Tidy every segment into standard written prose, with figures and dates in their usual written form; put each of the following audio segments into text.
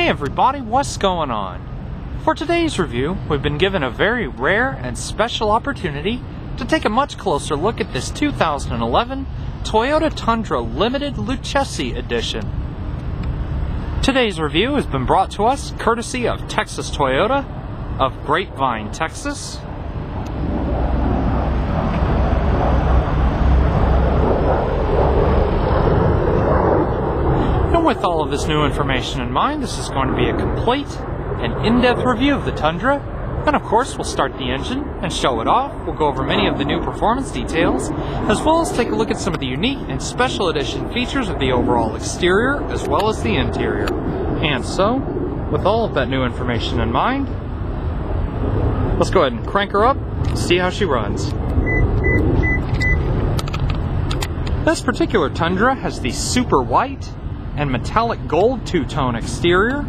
Hey everybody, what's going on? For today's review, we've been given a very rare and special opportunity to take a much closer look at this 2011 Toyota Tundra Limited Lucchese Edition. Today's review has been brought to us courtesy of Texas Toyota of Grapevine, Texas. And with all of this new information in mind, this is going to be a complete and in-depth review of the Tundra. And of course, we'll start the engine and show it off. We'll go over many of the new performance details, as well as take a look at some of the unique and special edition features of the overall exterior, as well as the interior. And so, with all of that new information in mind, let's go ahead and crank her up and see how she runs. This particular Tundra has the super white and metallic gold two-tone exterior.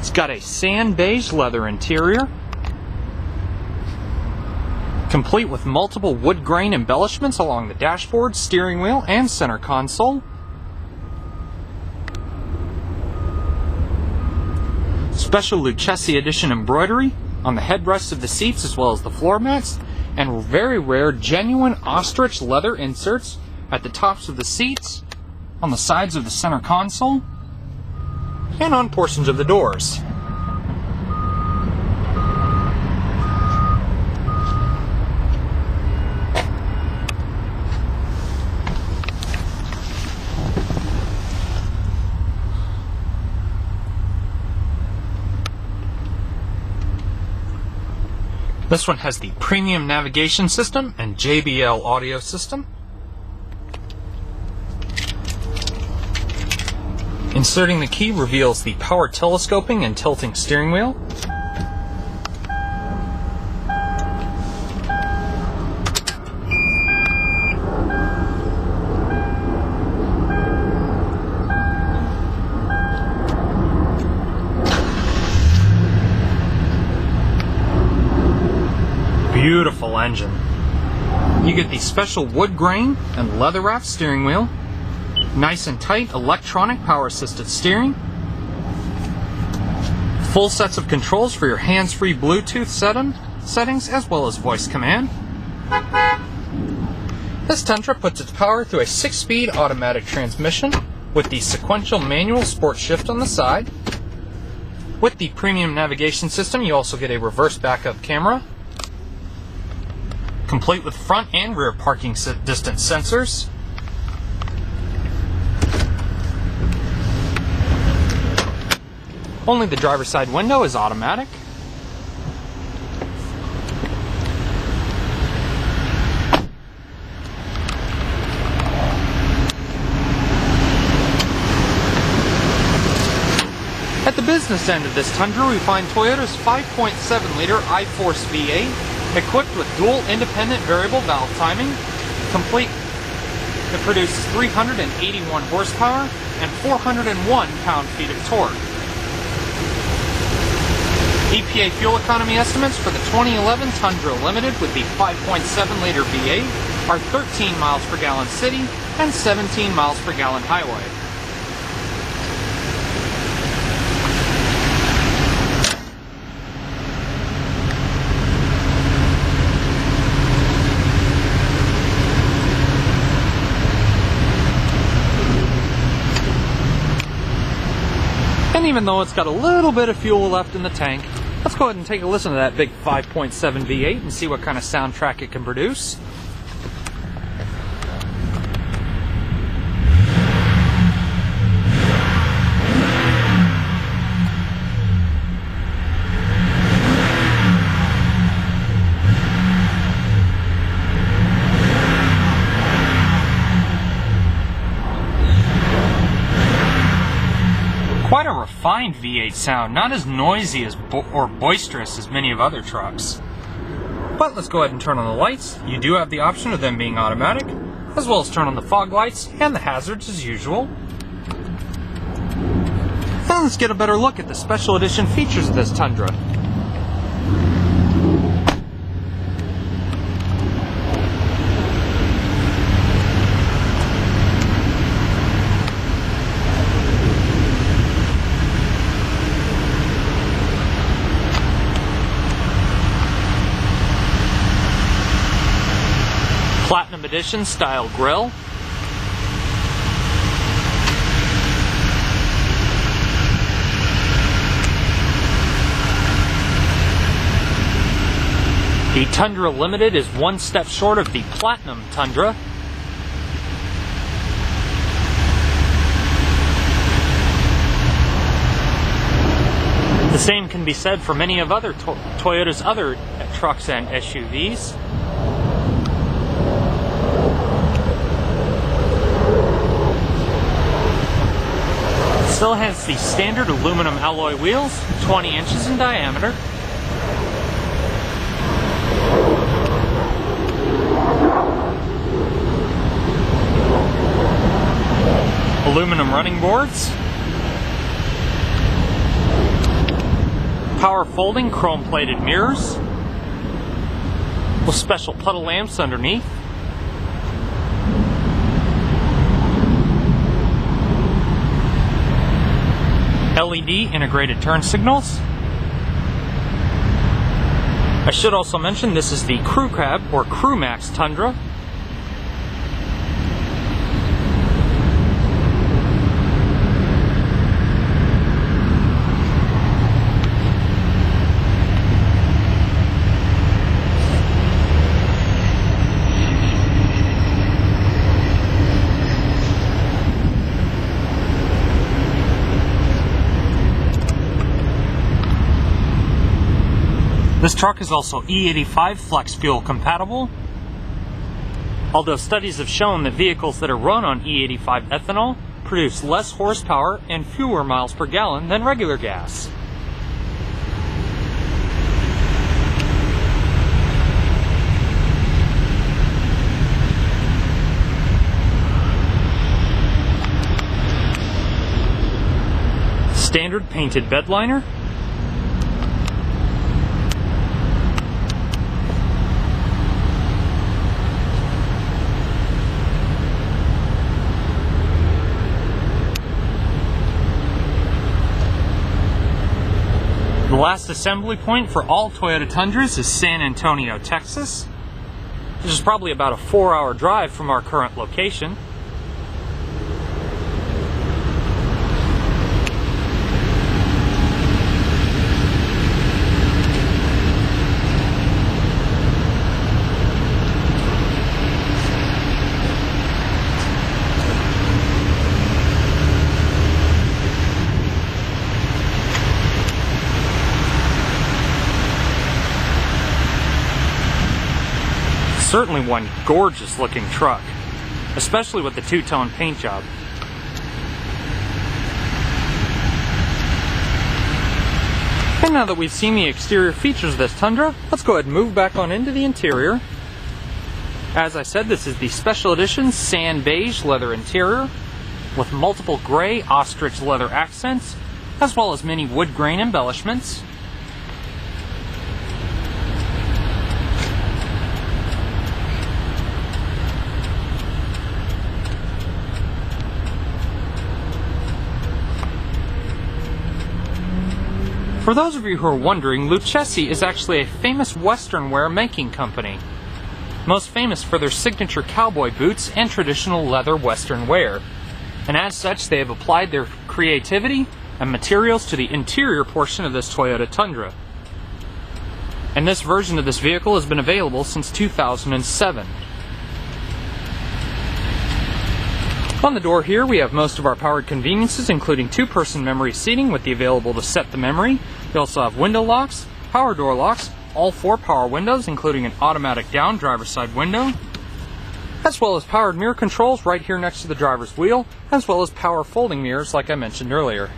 It's got a sand beige leather interior, complete with multiple wood grain embellishments along the dashboard, steering wheel, and center console. Special Lucchese edition embroidery on the headrests of the seats as well as the floor mats, and very rare genuine Ostrich leather inserts at the tops of the seats, on the sides of the center console, and on portions of the doors. This one has the premium navigation system and JBL audio system. Inserting the key reveals the power telescoping and tilting steering wheel. Beautiful engine. You get the special wood grain and leather wrapped steering wheel, nice and tight electronic power assisted steering, full sets of controls for your hands-free Bluetooth settings as well as voice command. This Tundra puts its power through a 6-speed automatic transmission with the sequential manual sport shift on the side. With the premium navigation system, you also get a reverse backup camera, complete with front and rear parking distance sensors. Only the driver's side window is automatic. At the business end of this Tundra, we find Toyota's 5.7-liter I-Force V8, equipped with dual independent variable valve timing, complete. It produces 381 horsepower and 401 pound-feet of torque. EPA fuel economy estimates for the 2011 Tundra Limited with the 5.7-liter V8 are 13 miles per gallon city and 17 miles per gallon highway. And even though it's got a little bit of fuel left in the tank, let's go ahead and take a listen to that big 5.7 V8 and see what kind of soundtrack it can produce. Quite a refined V8 sound, not as noisy or boisterous as many of other trucks. But let's go ahead and turn on the lights. You do have the option of them being automatic, as well as turn on the fog lights and the hazards as usual. And let's get a better look at the special edition features of this Tundra. Platinum Edition style grille. The Tundra Limited is one step short of the Platinum Tundra. The same can be said for many of Toyota's other trucks and SUVs. Still has the standard aluminum alloy wheels, 20 inches in diameter. Aluminum running boards. Power folding chrome plated mirrors with special puddle lamps underneath. LED integrated turn signals. I should also mention this is the Crew Cab or Crew Max Tundra. This truck is also E85 flex fuel compatible, although studies have shown that vehicles that are run on E85 ethanol produce less horsepower and fewer miles per gallon than regular gas. Standard painted bed liner. The last assembly point for all Toyota Tundras is San Antonio, Texas. This is probably about a 4-hour drive from our current location. Certainly one gorgeous looking truck, especially with the two-tone paint job. And now that we've seen the exterior features of this Tundra, let's go ahead and move back on into the interior. As I said, this is the special edition sand beige leather interior with multiple gray ostrich leather accents, as well as many wood grain embellishments. For those of you who are wondering, LOO-CHESSIE is actually a famous Western wear making company, most famous for their signature cowboy boots and traditional leather Western wear. And as such, they have applied their creativity and materials to the interior portion of this Toyota Tundra. And this version of this vehicle has been available since 2007. On the door here we have most of our powered conveniences, including 2-person memory seating with the available to set the memory. We also have window locks, power door locks, all 4 power windows including an automatic down driver's side window, as well as powered mirror controls right here next to the driver's wheel, as well as power folding mirrors like I mentioned earlier.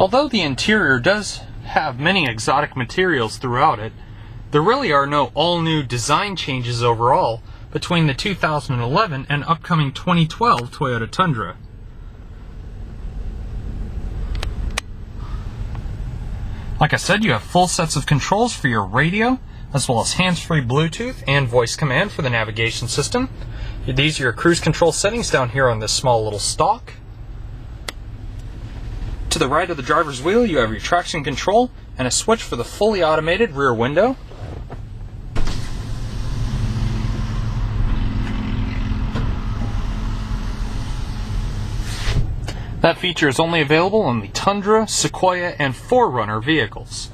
Although the interior does have many exotic materials throughout it, there really are no all-new design changes overall between the 2011 and upcoming 2012 Toyota Tundra. Like I said, you have full sets of controls for your radio, as well as hands-free Bluetooth and voice command for the navigation system. These are your cruise control settings down here on this small little stalk. To the right of the driver's wheel, you have your traction control and a switch for the fully automated rear window. That feature is only available on the Tundra, Sequoia, and 4Runner vehicles.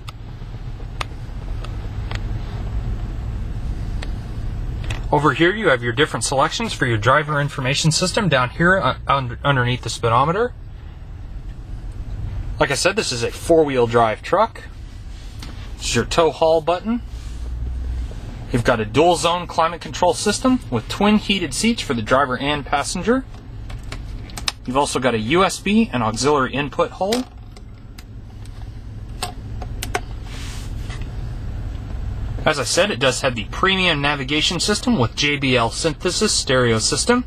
Over here you have your different selections for your driver information system down here underneath the speedometer. Like I said, this is a 4-wheel drive truck. This is your tow haul button. You've got a dual zone climate control system with twin heated seats for the driver and passenger. You've also got a USB and auxiliary input hole. As I said, it does have the premium navigation system with JBL synthesis stereo system.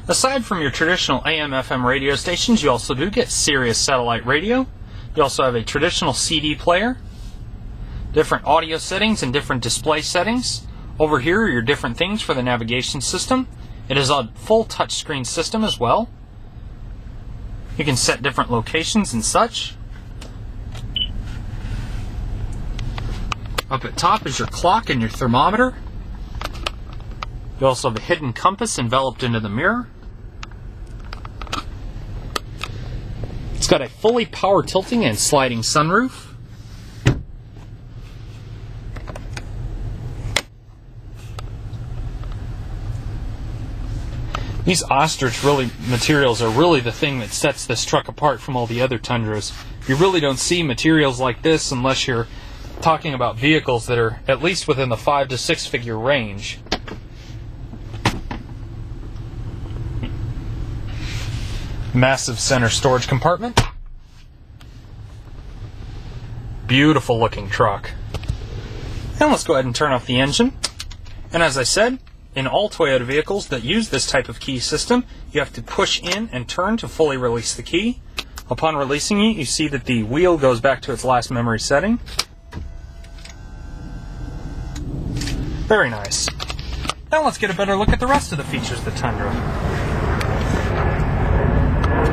Aside from your traditional AM/FM radio stations, you also do get Sirius satellite radio. You also have a traditional CD player, different audio settings and different display settings. Over here are your different things for the navigation system. It is a full touchscreen system as well. You can set different locations and such. Up at top is your clock and your thermometer. You also have a hidden compass enveloped into the mirror. It's got a fully power tilting and sliding sunroof. These Ostrich materials are really the thing that sets this truck apart from all the other Tundras. You really don't see materials like this unless you're talking about vehicles that are at least within the 5 to 6 figure range. Massive center storage compartment. Beautiful looking truck. And let's go ahead and turn off the engine. And as I said, in all Toyota vehicles that use this type of key system, you have to push in and turn to fully release the key. Upon releasing it, you see that the wheel goes back to its last memory setting. Very nice. Now let's get a better look at the rest of the features of the Tundra.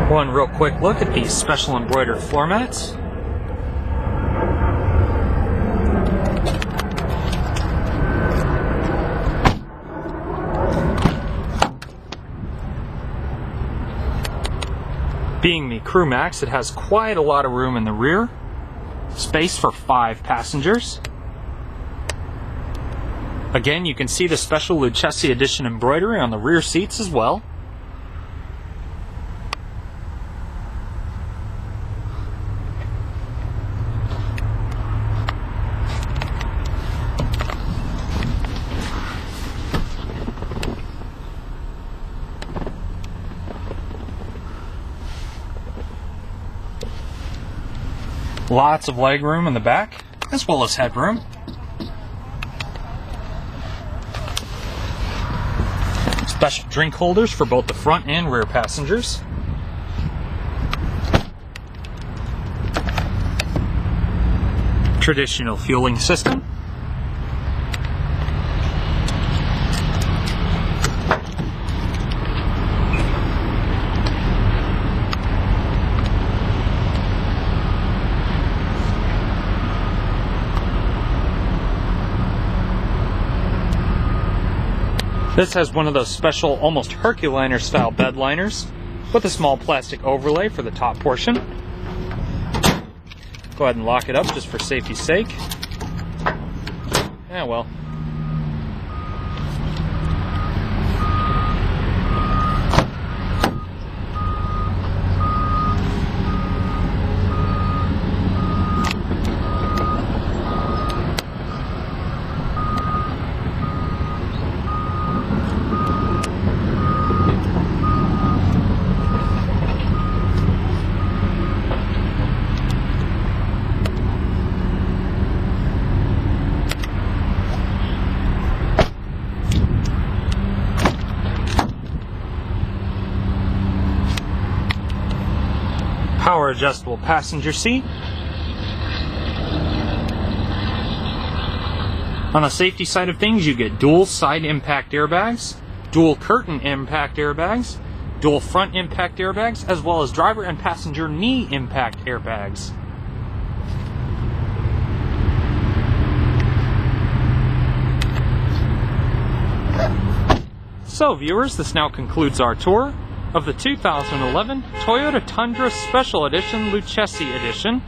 One real quick look at these special embroidered floor mats. Being the Crew Max, it has quite a lot of room in the rear. Space for 5 passengers. Again, you can see the special LOO-CHESSIE edition embroidery on the rear seats as well. Lots of leg room in the back, as well as headroom. Special drink holders for both the front and rear passengers. Traditional fueling system. This has one of those special, almost Herculiner style bed liners with a small plastic overlay for the top portion. Go ahead and lock it up just for safety's sake. Yeah, well. adjustable passenger seat. On the safety side of things, you get dual side impact airbags, dual curtain impact airbags, dual front impact airbags, as well as driver and passenger knee impact airbags. So viewers, this now concludes our tour of the 2011 Toyota Tundra Special Edition Lucchese Edition